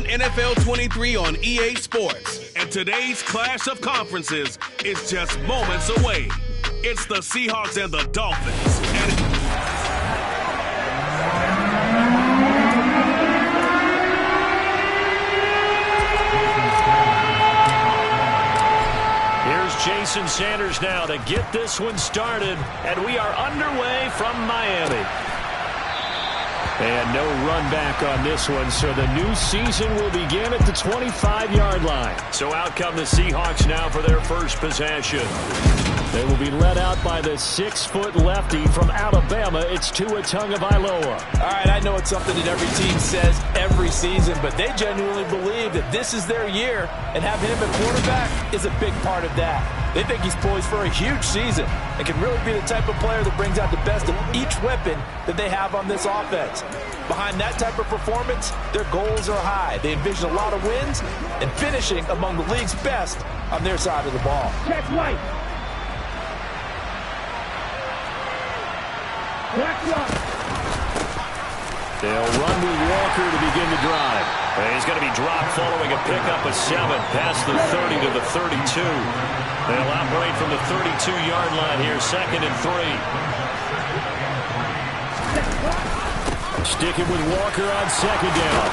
NFL 23 on EA Sports. And today's clash of conferences is just moments away. It's the Seahawks and the Dolphins. Here's Jason Sanders now to get this one started, and we are underway from Miami. And no run back on this one, so the new season will begin at the 25-yard line. So out come the Seahawks now for their first possession. They will be led out by the 6-foot lefty from Alabama. It's Tua Tagovailoa. All right, I know it's something that every team says every season, but they genuinely believe that this is their year, and having him at quarterback is a big part of that. They think he's poised for a huge season and can really be the type of player that brings out the best of each weapon that they have on this offense. Behind that type of performance, their goals are high. They envision a lot of wins and finishing among the league's best on their side of the ball. Check right. They'll run with Walker to begin the drive. He's going to be dropped following a pickup of 7 past the 30 to the 32. They'll operate from the 32-yard line here, 2nd and 3. Sticking with Walker on 2nd down.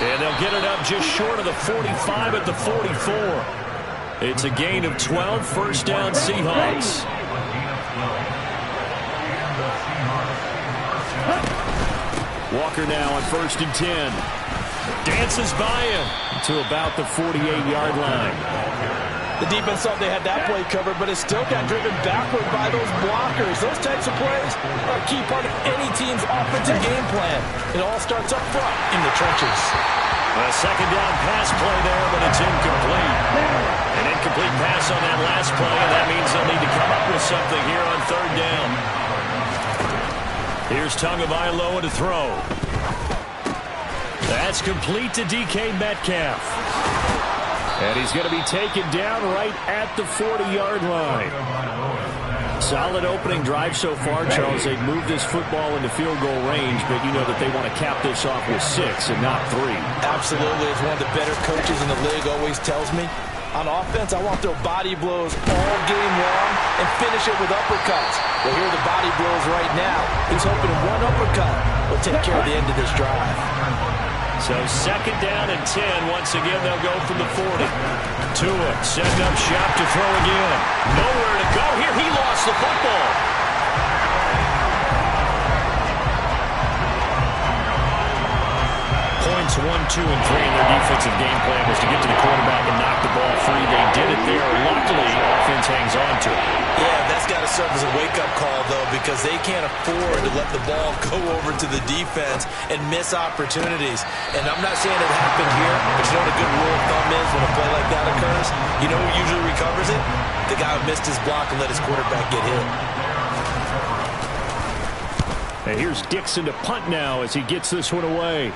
And they'll get it up just short of the 45 at the 44. It's a gain of 12, first down Seahawks. Walker now on 1st and 10. Dances by him to about the 48-yard line. The defense thought they had that play covered, but it still got driven backward by those blockers. Those types of plays are a key part of any team's offensive game plan. It all starts up front in the trenches. A 2nd down pass play there, but it's incomplete. An incomplete pass on that last play, and that means they'll need to come up with something here on 3rd down. Here's Tagovailoa to throw. That's complete to DK Metcalf. And he's going to be taken down right at the 40-yard line. Solid opening drive so far, Charles. They've moved this football into field goal range, but you know that they want to cap this off with 6 and not 3. Absolutely. As one of the better coaches in the league always tells me, on offense, I want their body blows all game long and finish it with uppercuts. Well, here are the body blows right now. He's hoping one uppercut will take care of the end of this drive. So 2nd down and 10. Once again, they'll go from the 40. Tua setting up shop to throw again. Nowhere to go here. He lost the football. Points 1, 2, and 3 in their defensive game plan was to get to the quarterback and knock the ball free. They did it there. Luckily, offense hangs on to it. Yeah, that's got to serve as a wake-up call, though, because they can't afford to let the ball go over to the defense and miss opportunities. And I'm not saying it happened here, but you know what a good rule of thumb is when a play like that occurs? You know who usually recovers it? The guy who missed his block and let his quarterback get hit. And here's Dixon to punt now as he gets this one away.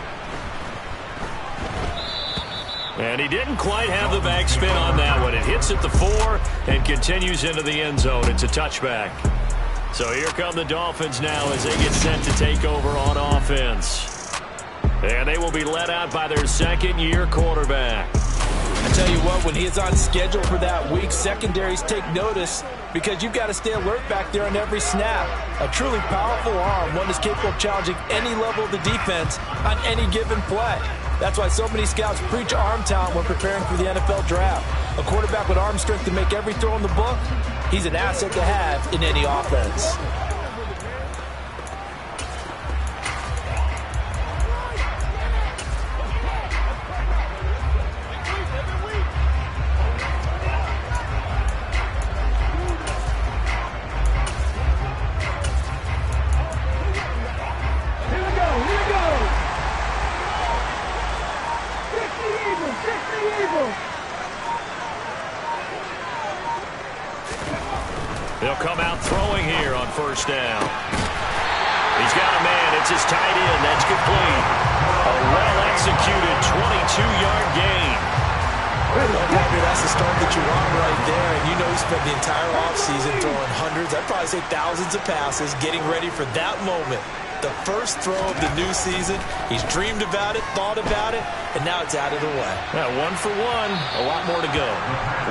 And he didn't quite have the backspin on that one. It hits at the 4 and continues into the end zone. It's a touchback. So here come the Dolphins now as they get set to take over on offense. And they will be led out by their 2nd-year quarterback. I tell you what, when he is on schedule for that week, secondaries take notice because you've got to stay alert back there on every snap. A truly powerful arm, one that's capable of challenging any level of the defense on any given play. That's why so many scouts preach arm talent when preparing for the NFL draft. A quarterback with arm strength to make every throw in the book, he's an asset to have in any offense. They'll come out throwing here on 1st down. He's got a man. It's his tight end. That's complete. A well-executed 22-yard gain. Well, Bobby, that's the start that you want right there. And you know he spent the entire offseason throwing hundreds, I'd probably say thousands of passes, getting ready for that moment. The first throw of the new season. He's dreamed about it, thought about it, and now it's out of the way. Yeah, 1 for 1. A lot more to go.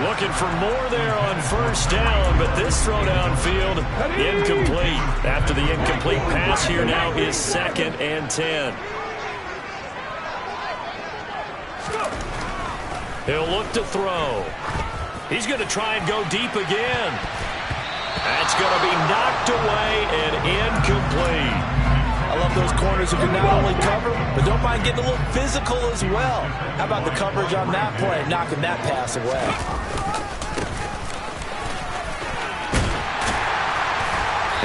Looking for more there on first down, but this throw downfield, incomplete. After the incomplete pass, here now is 2nd and 10. He'll look to throw. He's going to try and go deep again. That's going to be knocked away and incomplete. I love those corners who can not only cover, but don't mind getting a little physical as well. How about the coverage on that play, knocking that pass away?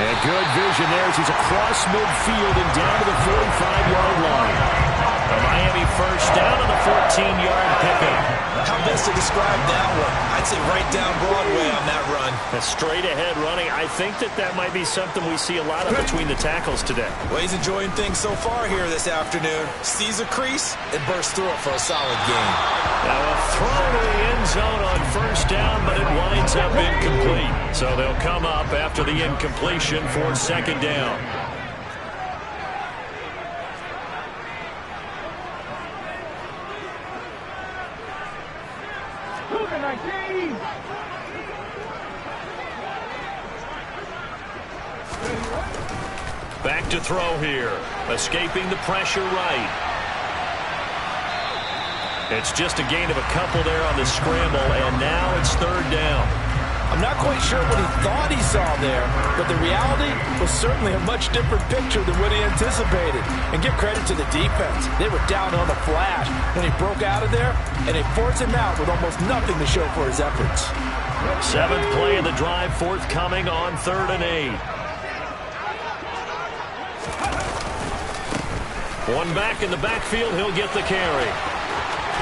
And good vision there as he's across midfield and down to the 45-yard line. A Miami first down on the 14-yard pickup. How best to describe that one? I'd say right down Broadway on that run. A straight-ahead running. I think that might be something we see a lot of between the tackles today. Well, he's enjoying things so far here this afternoon. Sees a crease and bursts through it for a solid gain. Now a throw to the end zone on first down, but it winds up incomplete. So they'll come up after the incompletion for 2nd down. Back to throw here. Escaping the pressure right. It's just a gain of a couple there on the scramble, and now it's 3rd down. I'm not quite sure what he thought he saw there, but the reality was certainly a much different picture than what he anticipated. And give credit to the defense. They were down on the flash when he broke out of there, and they forced him out with almost nothing to show for his efforts. 7th play of the drive forthcoming on 3rd and 8. One back in the backfield, he'll get the carry.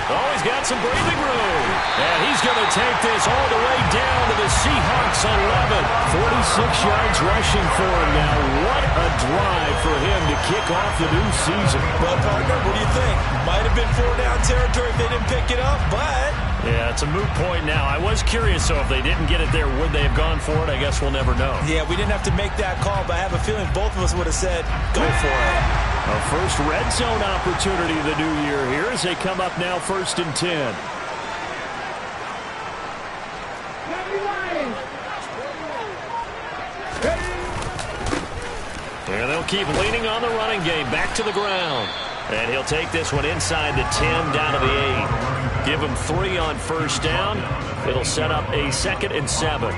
Oh, he's got some breathing room. And he's going to take this all the way down to the Seahawks 11. 46 yards rushing for him now. What a drive for him to kick off the new season. Well, partner, what do you think? Might have been 4-down territory if they didn't pick it up, but... Yeah, it's a moot point now. I was curious, so if they didn't get it there, would they have gone for it? I guess we'll never know. Yeah, we didn't have to make that call, but I have a feeling both of us would have said, go for it. A first red zone opportunity of the new year here as they come up now 1st and 10. And they'll keep leaning on the running game. Back to the ground. And he'll take this one inside the 10 down to the 8. Give him 3 on first down. It'll set up a 2nd and 7.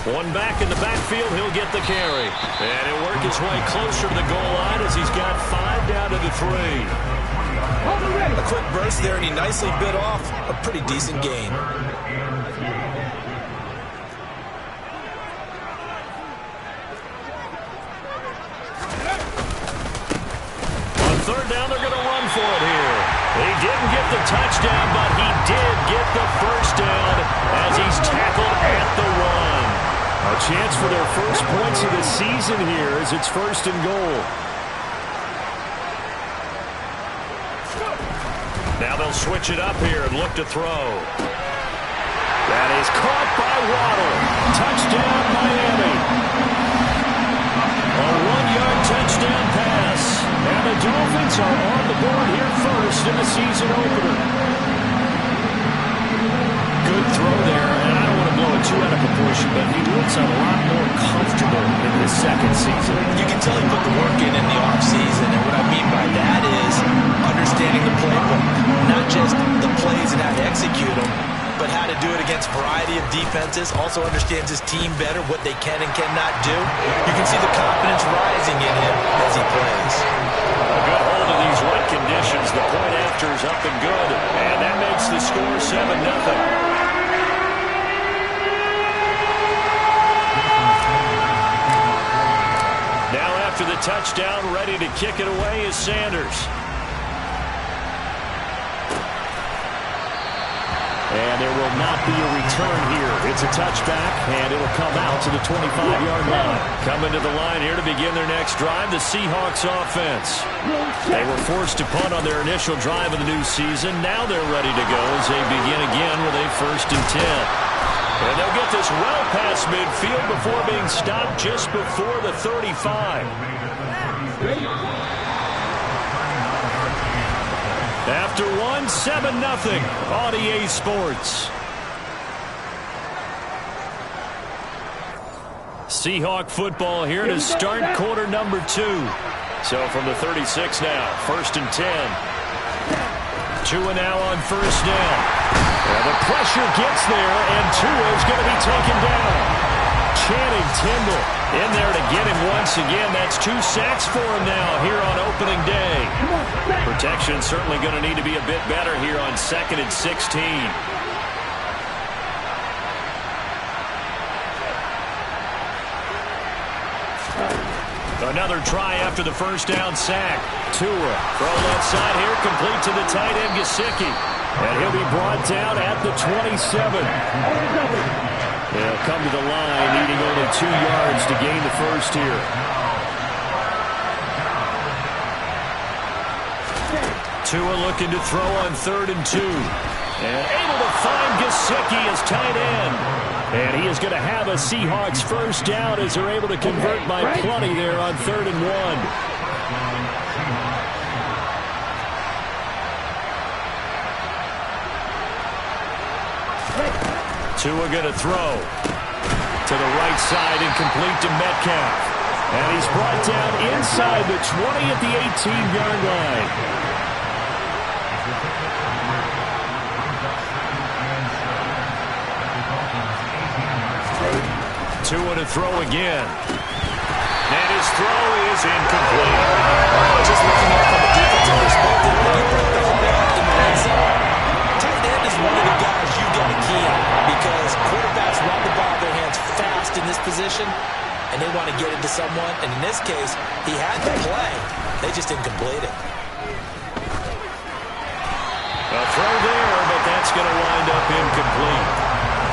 One back in the backfield, he'll get the carry. And he'll work his way closer to the goal line as he's got 5 down to the 3. A quick burst there, and he nicely bit off a pretty decent gain. On 3rd down, they're going to run for it here. He didn't get the touchdown, but he did get the first down as he's tackled at the 1. A chance for their first points of the season here as it's 1st and goal. Now they'll switch it up here and look to throw. That is caught by Waddle. Touchdown, Miami. A 1-yard touchdown pass. And the Dolphins are on the board here first in the season opener. Good throw there, and I don't want to blow it too out of proportion, but he looks a lot more comfortable in his 2nd season. You can tell he put the work in the offseason, and what I mean by that is understanding the playbook. Not just the plays and how to execute them, but how to do it against a variety of defenses. Also understands his team better, what they can and cannot do. You can see the confidence rising in him as he plays. A good hold of these wet conditions. The point after is up and good, and that makes the score 7-0. After the touchdown, ready to kick it away is Sanders. And there will not be a return here. It's a touchback, and it'll come out to the 25-yard line. Coming to the line here to begin their next drive, the Seahawks offense. They were forced to punt on their initial drive of the new season. Now they're ready to go as they begin again with a 1st and 10. And they'll get this well past midfield before being stopped just before the 35. After 7-0 on EA Sports. Seahawk football here to start quarter number 2. So from the 36 now, 1st and 10. Tua now on 1st down. And the pressure gets there, and Tua is going to be taken down. Channing Tindall in there to get him once again. That's 2 sacks for him now here on opening day. Protection certainly going to need to be a bit better here on 2nd and 16. Another try after the 1st down sack. Tua throw left side here, complete to the tight end Gesicki. And he'll be brought down at the 27. They'll come to the line, needing only 2 yards to gain the 1st here. Tua looking to throw on 3rd and 2. And able to find Gesicki as tight end. And he is going to have a Seahawks 1st down as they're able to convert by plenty there on 3rd and 1. Tua going to throw to the right side and complete to Metcalf. And he's brought down inside the 20 at the 18-yard line. Tua to throw again. And his throw is incomplete. Just looking at it from a defensive perspective, when you put the ball in the red zone, tight end is one of the guys you got to key on because quarterbacks run the ball in their hands fast in this position, and they want to get it to someone. And in this case, he had the play. They just didn't complete it. A throw there, but that's going to wind up incomplete.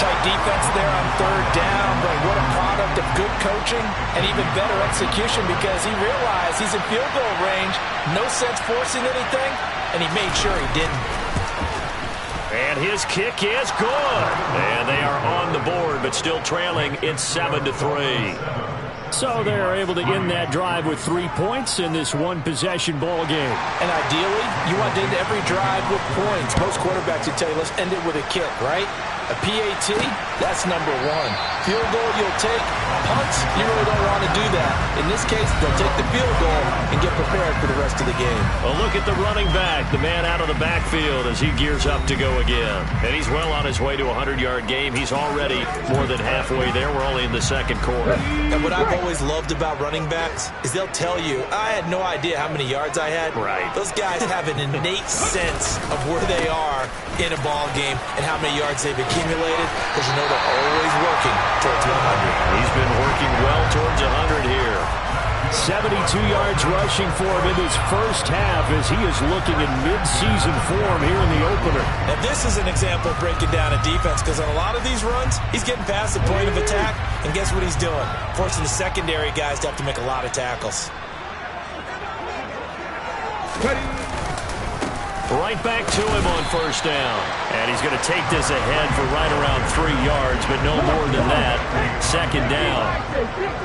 Tight defense there on 3rd down, but what a product of good coaching and even better execution because he realized he's in field goal range. No sense forcing anything, and he made sure he didn't. And his kick is good. And they are on the board, but still trailing. It's 7-3. So they're able to end that drive with 3 points in this one-possession ball game. And ideally, you want to end every drive with points. Most quarterbacks would tell you, let's end it with a kick, right? A PAT, that's number 1. Field goal you'll take. Punts, you really don't want to do that. In this case, they'll take the field goal and get prepared for the rest of the game. Well, look at the running back, the man out of the backfield as he gears up to go again. And he's well on his way to a 100-yard game. He's already more than halfway there. We're only in the 2nd quarter. And what I've always loved about running backs is they'll tell you, I had no idea how many yards I had. Right. Those guys have an innate sense of where they are in a ball game and how many yards they've accumulated because you know they're always working towards 100. He's been working well towards 100 here. 72 yards rushing for him in his 1st half as he is looking in mid-season form here in the opener. Now this is an example of breaking down a defense because on a lot of these runs, he's getting past the point of attack, and guess what he's doing? Forcing the secondary guys to have to make a lot of tackles. Right back to him on 1st down. And he's going to take this ahead for right around 3 yards, but no more than that. 2nd down.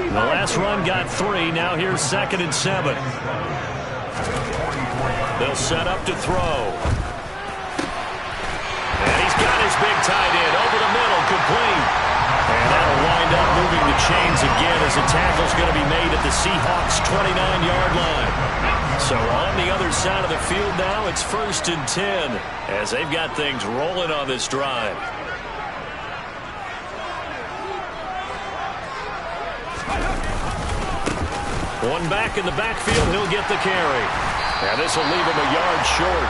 The last run got 3. Now here's 2nd and 7. They'll set up to throw. And he's got his big tight end over the middle, complete. And that'll wind up moving the chains again as the tackle's going to be made at the Seahawks' 29-yard line. So on the other side of the field now, it's 1st and 10 as they've got things rolling on this drive. One back in the backfield, he'll get the carry. And this will leave him a yard short.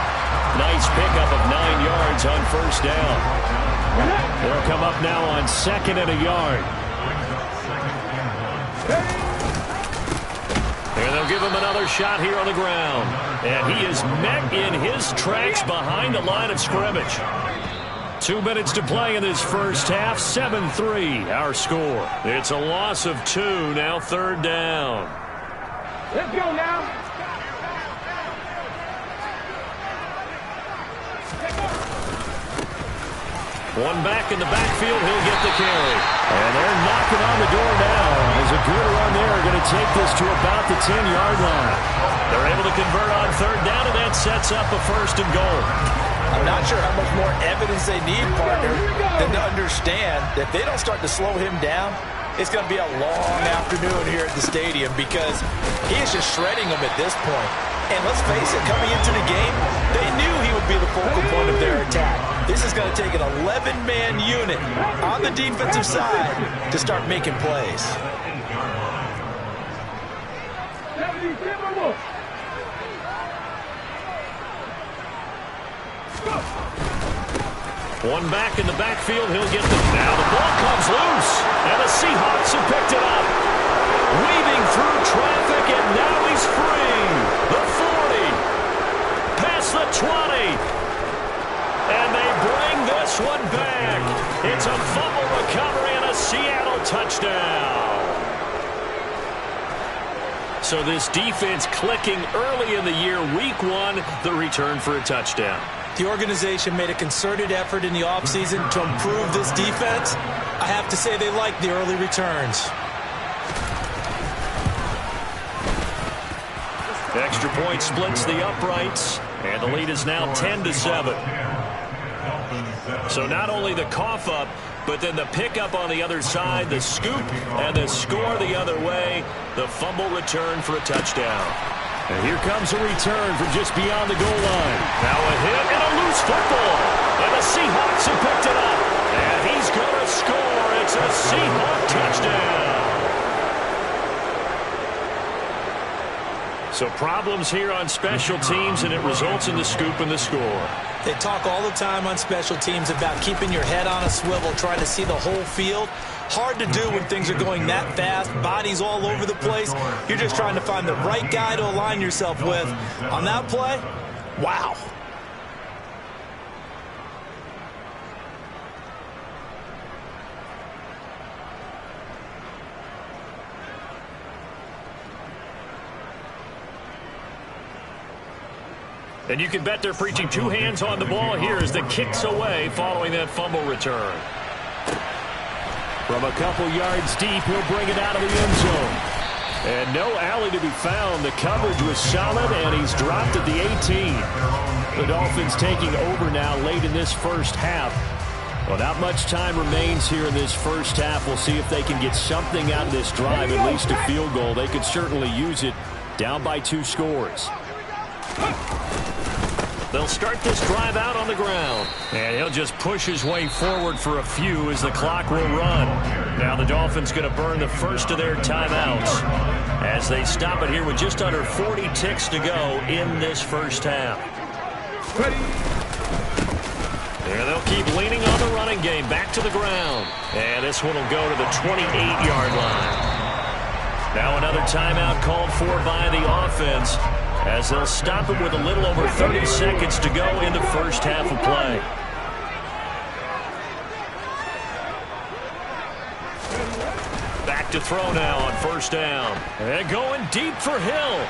Nice pickup of 9 yards on 1st down. They'll come up now on 2nd and a yard. And they'll give him another shot here on the ground. And he is met in his tracks behind the line of scrimmage. 2 minutes to play in this first half. 7-3, our score. It's a loss of 2, now third down. Let's go now. One back in the backfield, he'll get the carry. And they're knocking on the door now. As a good run there, going to take this to about the 10-yard line. They're able to convert on third down, and that sets up a 1st and goal. I'm not sure how much more evidence they need, partner, than to understand that if they don't start to slow him down, it's going to be a long afternoon here at the stadium because he is just shredding them at this point. And let's face it, coming into the game, they knew he would be the focal point of their attack. This is going to take an 11-man unit on the defensive side to start making plays. One back in the backfield, he'll get the... Now the ball comes loose, and the Seahawks have picked it up. Weaving through traffic, and now he's free. The 40, past the 20. And they bring this one back. It's a fumble recovery and a Seattle touchdown. So this defense clicking early in the year, week 1, the return for a touchdown. The organization made a concerted effort in the offseason to improve this defense. I have to say they like the early returns. Extra point splits the uprights, and the lead is now 10-7. So not only the cough up, but then the pickup on the other side, the scoop, and the score the other way, the fumble return for a touchdown. And here comes a return from just beyond the goal line. Now a hit and a loose football. And the Seahawks have picked it up. And he's going to score. It's a Seahawk touchdown. So problems here on special teams, and it results in the scoop and the score. They talk all the time on special teams about keeping your head on a swivel, trying to see the whole field. Hard to do when things are going that fast, bodies all over the place. You're just trying to find the right guy to align yourself with. On that play, wow. And you can bet they're preaching 2 hands on the ball here as the kick's away following that fumble return. From a couple yards deep, he'll bring it out of the end zone. And no alley to be found. The coverage was solid, and he's dropped at the 18. The Dolphins taking over now late in this first half. Well, not much time remains here in this first half. We'll see if they can get something out of this drive, at least a field goal. They could certainly use it, down by 2 scores. They'll start this drive out on the ground. And he'll just push his way forward for a few as the clock will run. Now the Dolphins going to burn the first of their timeouts as they stop it here with just under 40 ticks to go in this first half. There they'll keep leaning on the running game. Back to the ground. And this one will go to the 28-yard line. Now another timeout called for by the offense, as they'll stop it with a little over 30 seconds to go in the first half of play. Back to throw now on first down. And going deep for Hill.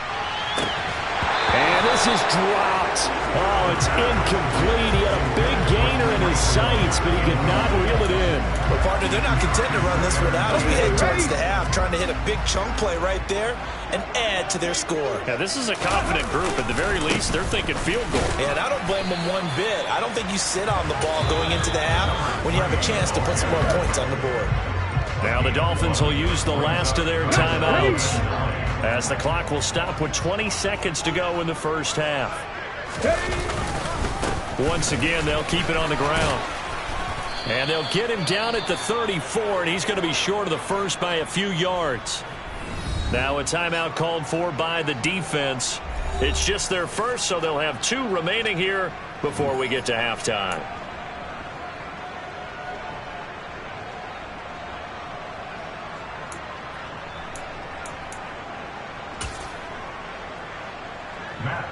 And this is dropped. Oh, it's incomplete. He had a big gainer in his sights, but he could not reel it in. Well, partner, they're not content to run this one out as we head towards the half, trying to hit a big chunk play right there and add to their score. Yeah, this is a confident group. At the very least, they're thinking field goal. And I don't blame them one bit. I don't think you sit on the ball going into the half when you have a chance to put some more points on the board. Now the Dolphins will use the last of their timeouts, as the clock will stop with 20 seconds to go in the first half. Once again, they'll keep it on the ground. And they'll get him down at the 34, and he's going to be short of the first by a few yards. Now a timeout called for by the defense. It's just their first, so they'll have 2 remaining here before we get to halftime.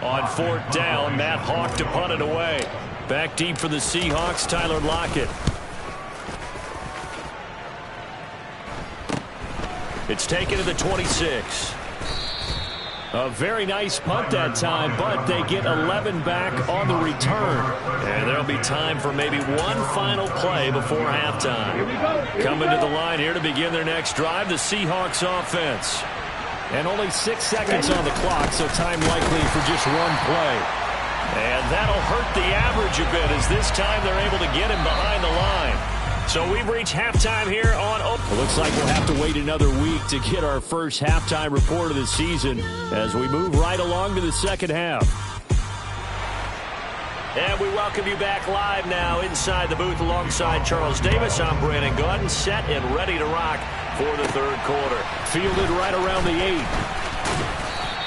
On 4th down, Matt Hawk to punt it away. Back deep for the Seahawks, Tyler Lockett. It's taken to the 26. A very nice punt that time, but they get 11 back on the return. And there'll be time for maybe one final play before halftime. Coming to the line here to begin their next drive, the Seahawks offense. And only 6 seconds on the clock, so time likely for just one play. And that'll hurt the average a bit, as this time they're able to get him behind the line. So we've reached halftime here on Open. It looks like we'll have to wait another week to get our first halftime report of the season as we move right along to the second half. And we welcome you back live now inside the booth alongside Charles Davis. I'm Brandon Gaudin, set and ready to rock for the third quarter. Fielded right around the 8.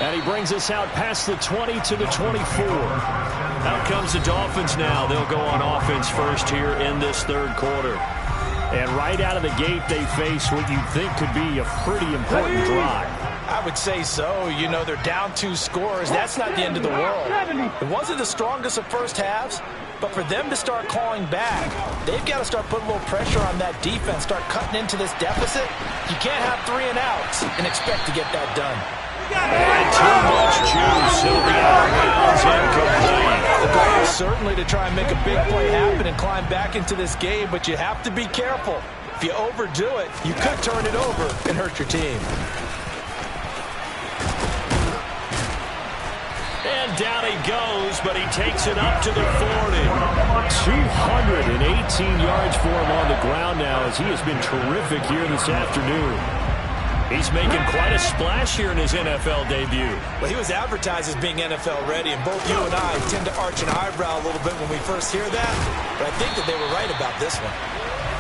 And he brings us out past the 20 to the 24. Out comes the Dolphins now. They'll go on offense first here in this third quarter. And right out of the gate, they face what you think could be a pretty important drive. I would say so. You know, they're down 2 scores. That's not the end of the world. It wasn't the strongest of first halves, but for them to start clawing back, they've got to start putting a little pressure on that defense, start cutting into this deficit. You can't have 3 and outs and expect to get that done. And too much juice. He'll be out of bounds, incomplete. The goal is certainly to try and make a big play happen and climb back into this game, but you have to be careful. If you overdo it, you could turn it over and hurt your team. And down he goes, but he takes it up to the 40. 218 yards for him on the ground now, as he has been terrific here this afternoon. He's making quite a splash here in his NFL debut. Well, he was advertised as being NFL ready, and both you and I tend to arch an eyebrow a little bit when we first hear that, but I think that they were right about this one.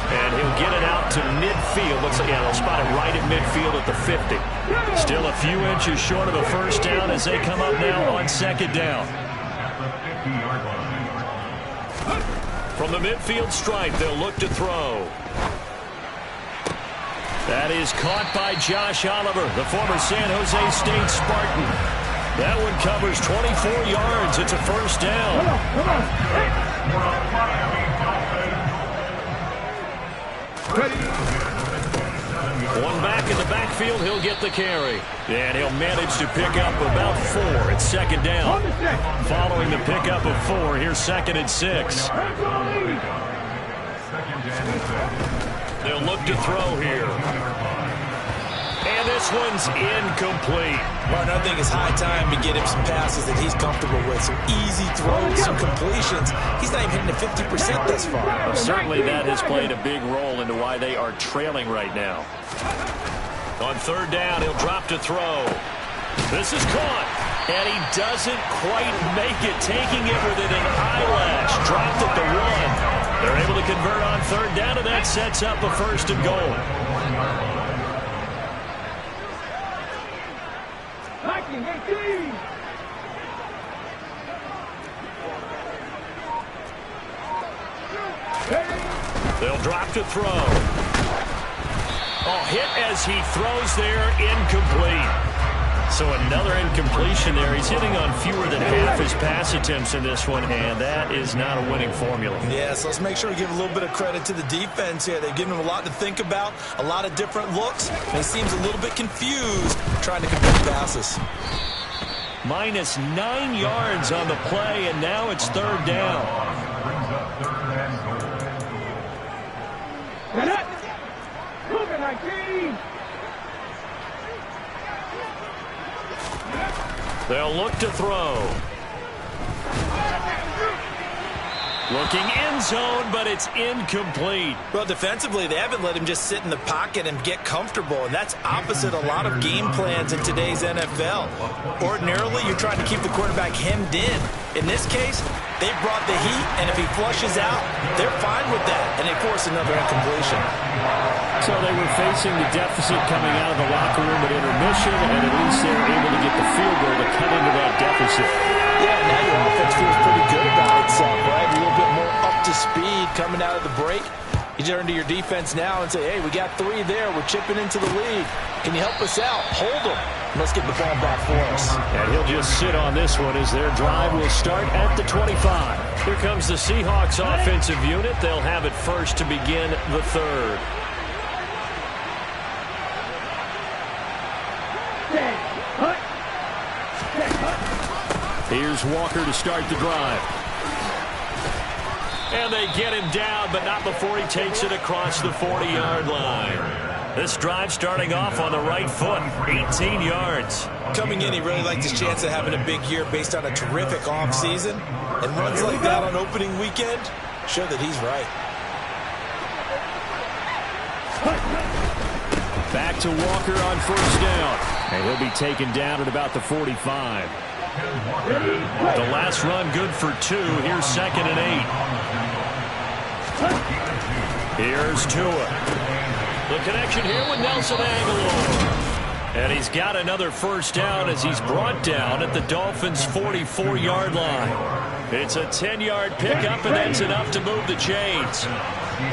And he'll get it out to midfield. Looks like, yeah, they'll spot it right at midfield at the 50. Still a few inches short of a first down as they come up now on second down. From the midfield stripe, they'll look to throw. That is caught by Josh Oliver, the former San Jose State Spartan. That one covers 24 yards. It's a first down. One back in the backfield, he'll get the carry. And he'll manage to pick up about 4 at second down. Following the pickup of 4, here's 2nd and 6. They'll look to throw here. And this one's incomplete. Martin, I think it's high time to get him some passes that he's comfortable with. Some easy throws, some completions. He's not even hitting the 50% thus far. Well, certainly that has played a big role into why they are trailing right now. On 3rd down, he'll drop to throw. This is caught. And he doesn't quite make it, taking it within an eyelash. Dropped at the 1. They're able to convert on 3rd down, and that sets up a 1st and goal. They'll drop to throw. Oh, hit as he throws there, incomplete. So another incompletion there. He's hitting on fewer than half his pass attempts in this one, and that is not a winning formula. Yeah, so let's make sure we give a little bit of credit to the defense here. They've given him a lot to think about, a lot of different looks, and he seems a little bit confused trying to complete passes. Minus 9 yards on the play, and now it's 3rd down. They'll look to throw. Looking end zone, but it's incomplete. Well, defensively, they haven't let him just sit in the pocket and get comfortable, and that's opposite a lot of game plans in today's NFL. Ordinarily, you're trying to keep the quarterback hemmed in. In this case, they brought the heat, and if he flushes out, they're fine with that, and they force another incompletion. So they were facing the deficit coming out of the locker room at intermission, and at least they were able to get the field goal to cut into that deficit. Yeah, now your offense feels pretty good about itself, right? A little bit more up to speed coming out of the break. You turn to your defense now and say, hey, we got 3 there. We're chipping into the lead. Can you help us out? Hold them. Let's get the ball back for us. And he'll just sit on this one as their drive will start at the 25. Here comes the Seahawks offensive unit. They'll have it first to begin the third. Here's Walker to start the drive. And they get him down, but not before he takes it across the 40-yard line. This drive starting off on the right foot, 18 yards. Coming in, he really liked his chance of having a big year based on a terrific offseason. And runs like that on opening weekend show that he's right. Back to Walker on first down. And he'll be taken down at about the 45. The last run good for 2. Here's 2nd and 8. Here's Tua. The connection here with Nelson Aguilar. And he's got another first down as he's brought down at the Dolphins' 44-yard line. It's a 10-yard pickup, and that's enough to move the chains.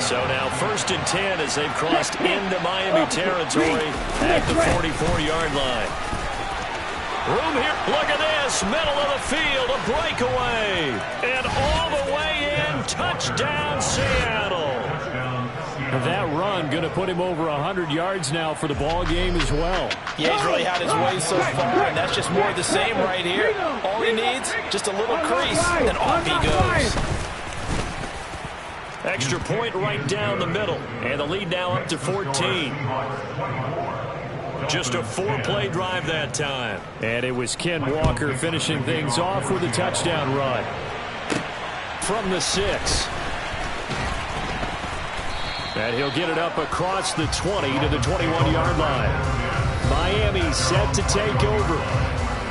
So now 1st and 10 as they've crossed into Miami territory at the 44-yard line. Room here. Look at this. Middle of the field. A breakaway. And all the way in. Touchdown, Seattle. That run going to put him over 100 yards now for the ball game as well. Yeah, he's really had his way so far, and that's just more of the same right here. All he needs, just a little crease, and off he goes. Extra point right down the middle. And the lead now up to 14. Just a 4-play drive that time. And it was Ken Walker finishing things off with a touchdown run. From the 6. And he'll get it up across the 20 to the 21-yard line. Miami set to take over.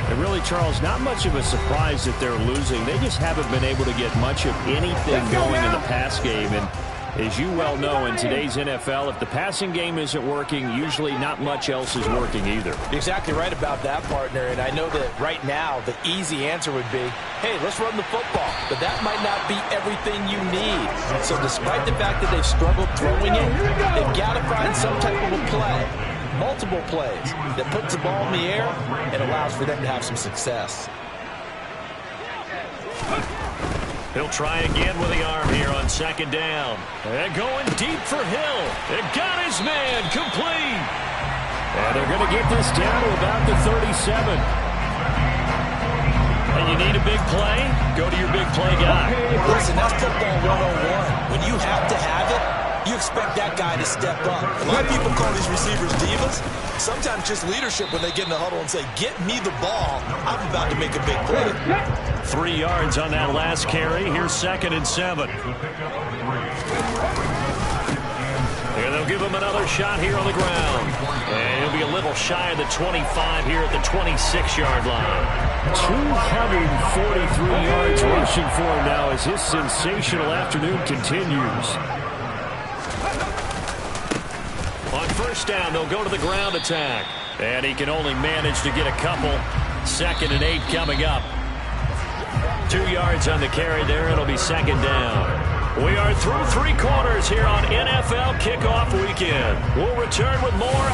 And really, Charles, not much of a surprise that they're losing. They just haven't been able to get much of anything going in the pass game. And as you well know, in today's NFL, if the passing game isn't working, usually not much else is working either. You're exactly right about that, partner. And I know that right now the easy answer would be, hey, let's run the football. But that might not be everything you need. So despite the fact that they've struggled throwing it, they've got to find some type of a play, multiple plays, that puts the ball in the air and allows for them to have some success. He'll try again with the arm here on 2nd down. And going deep for Hill. It got his man complete. And they're going to get this down to about the 37. And you need a big play? Go to your big play guy. Listen, that's football 101. When you have to have it, you expect that guy to step up. A lot of people call these receivers divas. Sometimes just leadership when they get in the huddle and say, get me the ball. I'm about to make a big play. 3 yards on that last carry. Here's 2nd and 7. And they'll give him another shot here on the ground. And he'll be a little shy of the 25 here at the 26-yard line. 243 yards rushing for him now as his sensational afternoon continues. On first down, they'll go to the ground attack. And he can only manage to get a couple. 2nd and 8 coming up. 2 yards on the carry there. It'll be 2nd down. We are through 3 quarters here on NFL Kickoff Weekend. We'll return with more.